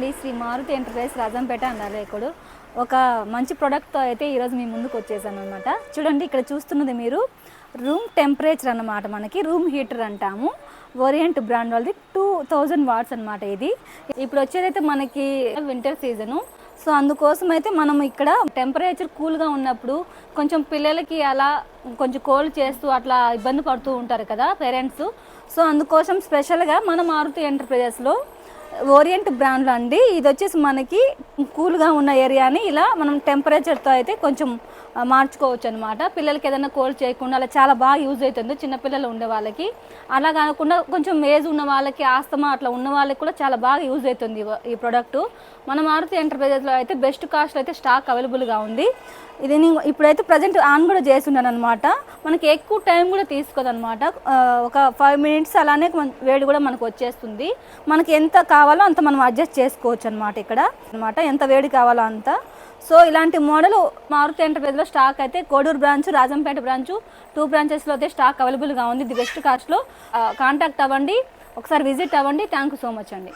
అండి, శ్రీ మారుతి ఎంటర్ప్రైజ్ రాజంపేట అన్నారేకుడు ఒక మంచి ప్రోడక్ట్తో అయితే ఈరోజు మీ ముందుకు వచ్చేసాను అనమాట. చూడండి, ఇక్కడ చూస్తున్నది మీరు రూమ్ టెంపరేచర్ అన్నమాట. మనకి రూమ్ హీటర్ అంటాము. ఓరియంట్ బ్రాండ్ వాళ్ళది 2000 వాట్స్ అనమాట. ఇది ఇప్పుడు వచ్చేదైతే మనకి వింటర్ సీజను. సో అందుకోసం అయితే మనం ఇక్కడ టెంపరేచర్ కూల్గా ఉన్నప్పుడు కొంచెం పిల్లలకి అలా కొంచెం కోల్డ్ చేస్తూ అట్లా ఇబ్బంది పడుతూ ఉంటారు కదా పేరెంట్స్. సో అందుకోసం స్పెషల్గా మన మారుతి ఎంటర్ప్రైజెస్లో ఓరియంట్ బ్రాండ్లో అండి, ఇది వచ్చేసి మనకి కూల్గా ఉన్న ఏరియాని ఇలా మనం టెంపరేచర్తో అయితే కొంచెం మార్చుకోవచ్చు అనమాట. పిల్లలకి ఏదైనా కోల్డ్ చేయకుండా అలా చాలా బాగా యూజ్ అవుతుంది చిన్నపిల్లలు ఉండే వాళ్ళకి. అలా కాకుండా కొంచెం ఏజ్ ఉన్న వాళ్ళకి, ఆస్తమా అట్లా ఉన్న వాళ్ళకి కూడా చాలా బాగా యూజ్ అవుతుంది ఈ ప్రోడక్ట్. మన మారుతి ఎంటర్ప్రైజెస్లో అయితే బెస్ట్ కాస్ట్ అయితే స్టాక్ అవైలబుల్గా ఉంది. ఇది నేను ఇప్పుడైతే ప్రజెంట్ ఆన్ కూడా చేస్తున్నాను అనమాట. మనకి ఎక్కువ టైం కూడా తీసుకోదన్నమాట. ఒక 5 మినిట్స్ అలానే వేడి కూడా మనకు వచ్చేస్తుంది. మనకి ఎంత కావాలో అంత మనం అడ్జస్ట్ చేసుకోవచ్చు అనమాట. ఇక్కడ అనమాట ఎంత వేడి కావాలో అంత. సో ఇలాంటి మోడల్ మారుతి ఎంటర్ప్రైజ్లో స్టాక్ అయితే కోడూరు బ్రాంచ్, రాజంపేట బ్రాంచ్ 2 బ్రాంచెస్లో అయితే స్టాక్ అవైలబుల్గా ఉంది. ఇది బెస్ట్ కాస్ట్లో కాంటాక్ట్ అవ్వండి, ఒకసారి విజిట్ అవ్వండి. థ్యాంక్ యూ సో మచ్ అండి.